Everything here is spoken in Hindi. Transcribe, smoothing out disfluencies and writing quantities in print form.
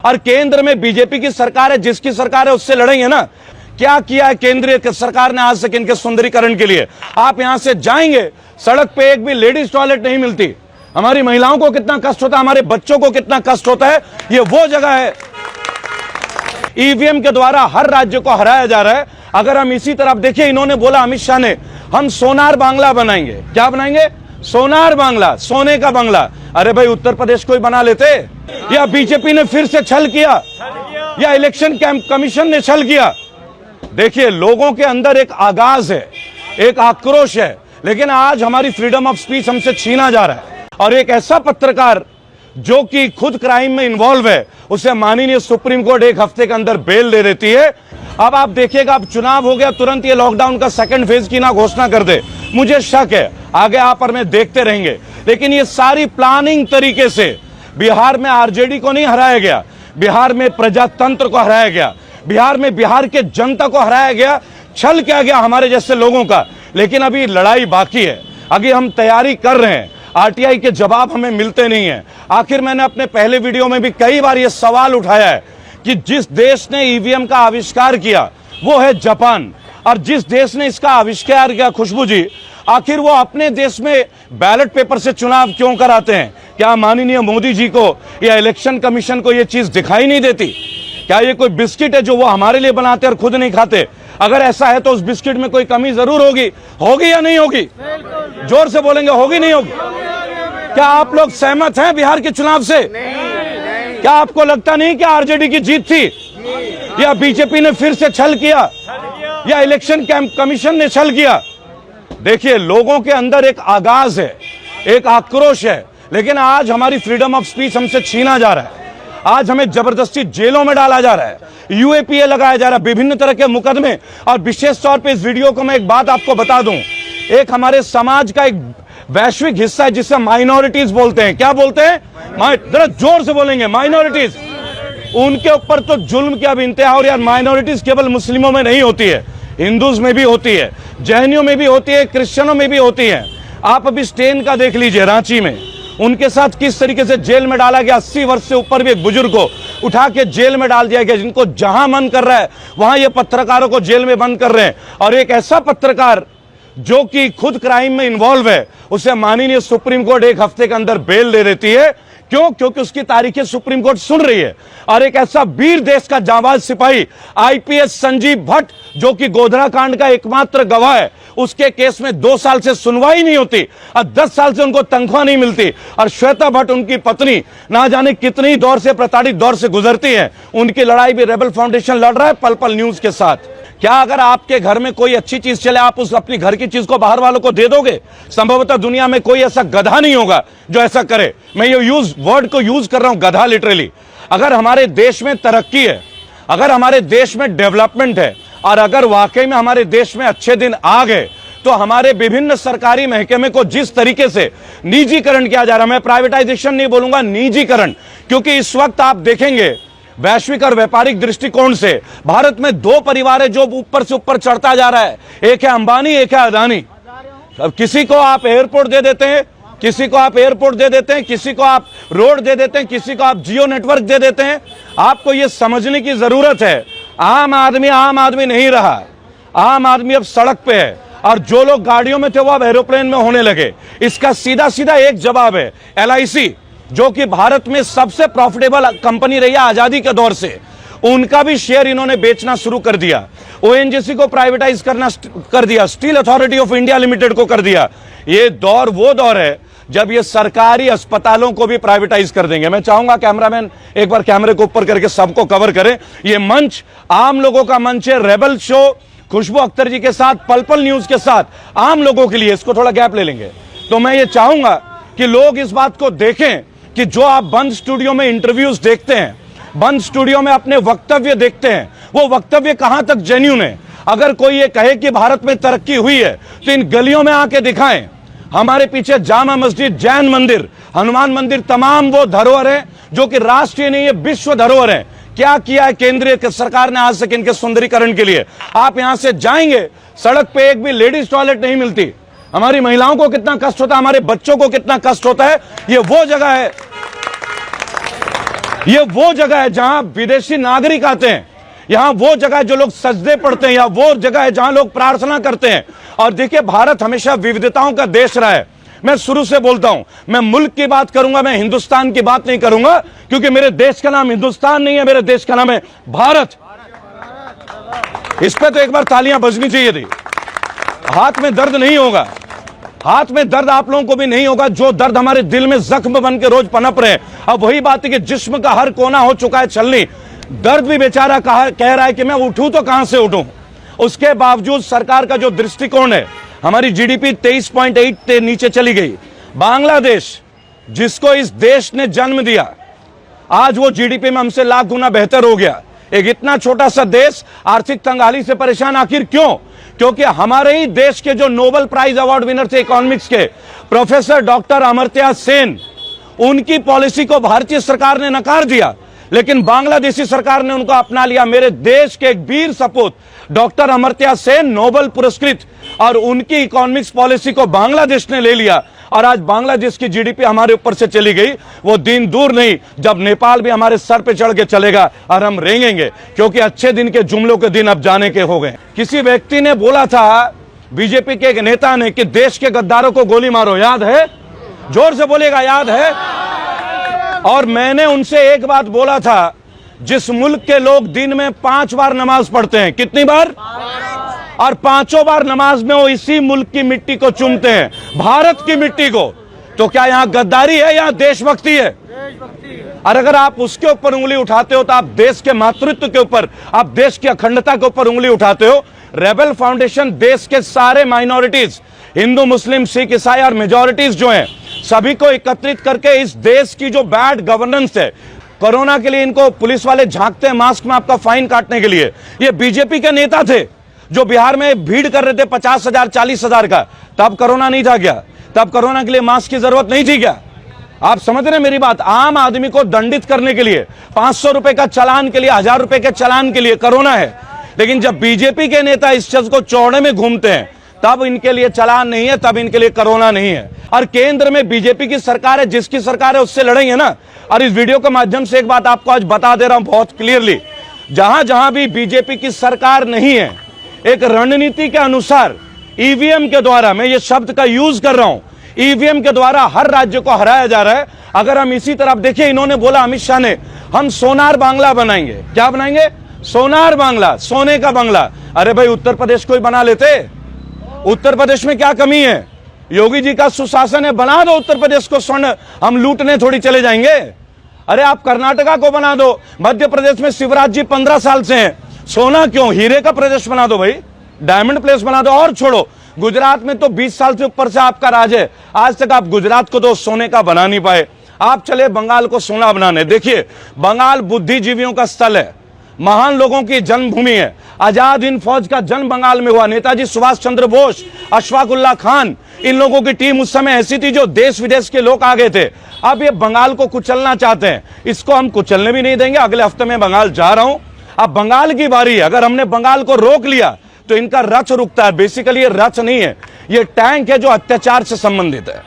और केंद्र में बीजेपी की सरकार है, जिसकी सरकार है उससे लड़ेंगे ना। क्या किया है केंद्रीय सरकार ने आज तक इनके सुंदरीकरण के लिए? आप यहां से जाएंगे, सड़क पे एक भी लेडीज टॉयलेट नहीं मिलती। हमारी महिलाओं को कितना कष्ट होता है, हमारे बच्चों को कितना कष्ट होता है। ये वो जगह है, ईवीएम के द्वारा हर राज्य को हराया जा रहा है। अगर हम इसी तरफ देखिए, इन्होंने बोला, अमित शाह ने, हम सोनार बांग्ला बनाएंगे। क्या बनाएंगे? सोनार बांग्ला, सोने का बांग्ला। अरे भाई, उत्तर प्रदेश को ही बना लेते। या बीजेपी ने फिर से छल किया, या इलेक्शन कमीशन ने छल किया। देखिए, लोगों के अंदर एक आगाज है, एक आक्रोश है, लेकिन आज हमारी फ्रीडम ऑफ स्पीच हमसे छीना जा रहा है। और एक ऐसा पत्रकार जो कि खुद क्राइम में इन्वॉल्व है, उसे माननीय सुप्रीम कोर्ट एक हफ्ते के अंदर बेल दे देती है। अब आप देखिएगा, अब चुनाव हो गया, तुरंत ये लॉकडाउन का सेकंड फेज की ना घोषणा कर दे। मुझे शक है, आगे आप और मैं देखते रहेंगे। लेकिन ये सारी प्लानिंग तरीके से बिहार में आरजेडी को नहीं हराया गया, बिहार में प्रजातंत्र को हराया गया, बिहार में बिहार के जनता को हराया गया, छल किया गया हमारे जैसे लोगों का। लेकिन अभी लड़ाई बाकी है, अभी हम तैयारी कर रहे हैं। आरटीआई के जवाब हमें मिलते नहीं है। आखिर मैंने अपने पहले वीडियो में भी कई बार यह सवाल उठाया है कि जिस देश ने ईवीएम का आविष्कार किया वो है जापान, और जिस देश ने इसका आविष्कार किया, खुशबू जी, आखिर वो अपने देश में बैलेट पेपर से चुनाव क्यों कराते हैं? क्या माननीय मोदी जी को या इलेक्शन कमीशन को यह चीज दिखाई नहीं देती? क्या ये कोई बिस्किट है जो वो हमारे लिए बनाते और खुद नहीं खाते? अगर ऐसा है तो उस बिस्किट में कोई कमी जरूर होगी या नहीं होगी? जोर से बोलेंगे, होगी नहीं होगी? क्या आप लोग सहमत हैं बिहार के चुनाव से? क्या आपको लगता नहीं कि आरजेडी की जीत थी, या बीजेपी ने फिर से छल किया, या इलेक्शन कमीशन ने छल किया? देखिए, लोगों के अंदर एक आगाज है, एक आक्रोश है, लेकिन आज हमारी फ्रीडम ऑफ स्पीच हमसे छीना जा रहा है। आज हमें जबरदस्ती जेलों में डाला जा रहा है, यूएपीए लगाया जा रहा है, विभिन्न तरह के मुकदमे। और विशेष तौर पे इस वीडियो को मैं एक बात आपको बता दूं, एक हमारे समाज का एक वैश्विक हिस्सा है जिसे माइनॉरिटीज बोलते हैं। क्या बोलते हैं? जरा जोर से बोलेंगे, माइनॉरिटीज। उनके ऊपर तो जुल्म की अब इंतहा। और यार, माइनॉरिटीज केवल मुस्लिमों में नहीं होती है, हिंदूज में भी होती है, जैनियों में भी होती है, क्रिश्चियनों में भी होती है। आप अभी स्टेन का देख लीजिए, रांची में उनके साथ किस तरीके से जेल में डाला गया। 80 वर्ष से ऊपर भी एक बुजुर्ग को उठा के जेल में डाल दिया गया, जिनको जहां मन कर रहा है वहां ये पत्रकारों को जेल में बंद कर रहे हैं। और एक ऐसा पत्रकार जो कि खुद क्राइम में इन्वॉल्व है, उसे माननीय सुप्रीम कोर्ट एक हफ्ते के अंदर बेल दे देती है। क्यों? क्योंकि उसकी तारीखें सुप्रीम कोर्ट सुन रही है। और एक ऐसा वीर देश का जांबाज सिपाही आईपीएस संजीव भट्ट, जो कि गोधरा कांड का एकमात्र गवाह है, उसके केस में 2 साल से सुनवाई नहीं होती और 10 साल से उनको तनख्वाह नहीं मिलती। और श्वेता भट्ट, उनकी पत्नी, ना जाने कितनी दौर से, प्रताड़ित दौर से गुजरती है। उनकी लड़ाई भी रेबल फाउंडेशन लड़ रहा है पल पल न्यूज के साथ। क्या अगर आपके घर में कोई अच्छी चीज चले, आप उस अपनी घर की चीज को बाहर वालों को दे दोगे? संभवतः दुनिया में कोई ऐसा गधा नहीं होगा जो ऐसा करे। मैं ये वर्ड को यूज कर रहा हूं, गधा, लिटरली। अगर हमारे देश में तरक्की है, अगर हमारे देश में डेवलपमेंट है, और अगर वाकई में हमारे देश में अच्छे दिन आ गए, तो हमारे विभिन्न सरकारी महकमे को जिस तरीके से निजीकरण किया जा रहा है, मैं प्राइवेटाइजेशन नहीं बोलूंगा, निजीकरण, क्योंकि इस वक्त आप देखेंगे वैश्विक और व्यापारिक दृष्टिकोण से भारत में 2 परिवार है जो ऊपर से ऊपर चढ़ता जा रहा है। एक है अंबानी, एक है अदानी। अब किसी को आप एयरपोर्ट दे देते हैं, किसी को आप एयरपोर्ट दे देते हैं, किसी को आप रोड दे देते हैं, किसी को आप जियो नेटवर्क दे देते हैं। आपको यह समझने की जरूरत है, आम आदमी नहीं रहा। आम आदमी अब सड़क पे है, और जो लोग गाड़ियों में थे वो अब एरोप्लेन में होने लगे। इसका सीधा सीधा एक जवाब है LIC, जो कि भारत में सबसे प्रॉफिटेबल कंपनी रही है आजादी के दौर से। उनका भी शेयर इन्होंने बेचना शुरू कर दिया। ONGC को प्राइवेटाइज कर दिया, steel authority of India limited को कर दिया। ये दौर वो दौर है जब ये सरकारी अस्पतालों को भी प्राइवेटाइज कर देंगे। मैं चाहूंगा कैमरामैन एक बार कैमरे को ऊपर करके सबको कवर करें। ये मंच आम लोगों का मंच है, रेबल शो खुशबू अख्तर जी के साथ, पल पल न्यूज के साथ, आम लोगों के लिए। इसको थोड़ा गैप ले लेंगे। तो मैं ये चाहूंगा कि लोग इस बात को देखें कि जो आप बंद स्टूडियो में इंटरव्यूज देखते हैं, बंद स्टूडियो में अपने वक्तव्य देखते हैं, वो वक्तव्य कहां तक जेन्युइन है। अगर कोई ये कहे कि भारत में तरक्की हुई है, तो इन गलियों में आके दिखाएं। हमारे पीछे जामा मस्जिद, जैन मंदिर, हनुमान मंदिर, तमाम वो धरोहर है जो कि राष्ट्रीय नहीं है, विश्व धरोहर है। क्या किया है केंद्रीय सरकार ने आज तक इनके सुंदरीकरण के लिए? आप यहां से जाएंगे, सड़क पे एक भी लेडीज टॉयलेट नहीं मिलती। हमारी महिलाओं को कितना कष्ट होता है, हमारे बच्चों को कितना कष्ट होता है। ये वो जगह है, ये वो जगह है जहां विदेशी नागरिक आते हैं, यहां वो जगह है जो लोग सजदे पढ़ते हैं, या वो जगह है जहां लोग प्रार्थना करते हैं। और देखिए, भारत हमेशा विविधताओं का देश रहा है। मैं शुरू से बोलता हूं, मैं मुल्क की बात करूंगा, मैं हिंदुस्तान की बात नहीं करूंगा, क्योंकि मेरे देश का नाम हिंदुस्तान नहीं है, मेरे देश का नाम है भारत। इस पे तो एक बार तालियां बजनी चाहिए थी। हाथ में दर्द नहीं होगा, हाथ में दर्द आप लोगों को भी नहीं होगा, जो दर्द हमारे दिल में जख्म बन के रोज पनप रहे हैं। अब वही बात है कि जिस्म का हर कोना हो चुका है छलनी, दर्द भी बेचारा कह रहा है कि मैं उठूं तो कहां से उठूं। उसके बावजूद सरकार का जो दृष्टिकोण है, हमारी जीडीपी 23.8 से नीचे चली गई। बांग्लादेश, जिसको इस देश ने जन्म दिया, आज वो जीडीपी में हमसे लाख गुना बेहतर हो गया। एक इतना छोटा सा देश आर्थिक तंगहाली से परेशान, आखिर क्यों? क्योंकि हमारे ही देश के जो नोबेल प्राइज अवार्ड विनर थे इकोनॉमिक्स के, प्रोफेसर डॉक्टर अमर्त्य सेन, उनकी पॉलिसी को भारतीय सरकार ने नकार दिया, लेकिन बांग्लादेशी सरकार ने उनको अपना लिया। मेरे देश के एक वीर सपूत डॉक्टर अमर्त्य सेन नोबेल पुरस्कृत, और उनकी इकोनॉमिक्स पॉलिसी को बांग्लादेश ने ले लिया, और आज बांग्लादेश की जीडीपी हमारे ऊपर से चली गई। वो दिन दूर नहीं जब नेपाल भी हमारे सर पे चढ़ के चलेगा और हम रेंगेंगे, क्योंकि अच्छे दिन के जुमलों के दिन अब जाने के हो गए। किसी व्यक्ति ने बोला था, बीजेपी के एक नेता ने, कि देश के गद्दारों को गोली मारो। याद है? जोर से बोलेगा, याद है? और मैंने उनसे एक बात बोला था, जिस मुल्क के लोग दिन में 5 बार नमाज पढ़ते हैं, कितनी बार? और 5 बार नमाज में वो इसी मुल्क की मिट्टी को चूमते हैं, भारत की मिट्टी को, तो क्या यहां गद्दारी है या देशभक्ति है? और अगर आप उसके ऊपर उंगली उठाते हो तो आप देश के मातृत्व के ऊपर, आप देश की अखंडता के ऊपर उंगली उठाते हो। रेबल फाउंडेशन देश के सारे माइनॉरिटीज, हिंदू, मुस्लिम, सिख, ईसाई और मेजॉरिटीज जो हैं, सभी को एकत्रित करके इस देश की जो बैड गवर्नेंस है, कोरोना के लिए इनको पुलिस वाले झांकते हैं मास्क में आपका फाइन काटने के लिए। ये बीजेपी के नेता थे जो बिहार में भीड़ कर रहे थे 50,000 40,000 का, तब कोरोना नहीं था क्या? तब कोरोना के लिए मास्क की जरूरत नहीं थी क्या? आप समझ रहे हैं मेरी बात? आम आदमी को दंडित करने के लिए 500 रुपए का चालान के लिए, 1000 रुपए के चालान के लिए कोरोना है। लेकिन जब बीजेपी के नेता इस चीज को चौड़े में घूमते हैं, तब इनके लिए चालान नहीं है, तब इनके लिए कोरोना नहीं है। और केंद्र में बीजेपी की सरकार है, जिसकी सरकार है उससे लड़ेंगे ना। और इस वीडियो के माध्यम से एक बात आपको आज बता दे रहा हूं बहुत क्लियरली, जहां जहां भी बीजेपी की सरकार नहीं है, एक रणनीति के अनुसार ईवीएम के द्वारा, मैं ये शब्द का यूज कर रहा हूं, ईवीएम के द्वारा हर राज्य को हराया जा रहा है। अगर हम इसी तरह देखिए, इन्होंने बोला, अमित शाह ने, हम सोनार बांग्ला बनाएंगे। क्या बनाएंगे? सोनार बांग्ला, सोने का बांग्ला। अरे भाई, उत्तर प्रदेश को ही बना लेते। उत्तर प्रदेश में क्या कमी है? योगी जी का सुशासन है, बना दो उत्तर प्रदेश को स्वर्ण, हम लूटने थोड़ी चले जाएंगे। अरे आप कर्नाटका को बना दो, मध्य प्रदेश में शिवराज जी 15 साल से हैं, सोना क्यों? हीरे का प्रदेश बना दो भाई, डायमंड प्लेस बना दो। और छोड़ो, गुजरात में तो 20 साल से ऊपर से आपका राज है, आज तक आप गुजरात को तो सोने का बना नहीं पाए। आप चले बंगाल को सोना बनाने। देखिए, बंगाल बुद्धिजीवियों का स्थल है, महान लोगों की जन्मभूमि है। आजाद हिंद फौज का जन्म बंगाल में हुआ। नेताजी सुभाष चंद्र बोस, अशफाक उल्लाह खान, इन लोगों की टीम उस समय ऐसी थी जो देश विदेश के लोग आ गए थे। अब ये बंगाल को कुचलना चाहते हैं, इसको हम कुचलने भी नहीं देंगे। अगले हफ्ते में बंगाल जा रहा हूं, अब बंगाल की बारी है। अगर हमने बंगाल को रोक लिया तो इनका रथ रुकता है। बेसिकली ये रथ नहीं है, ये टैंक है जो अत्याचार से संबंधित है।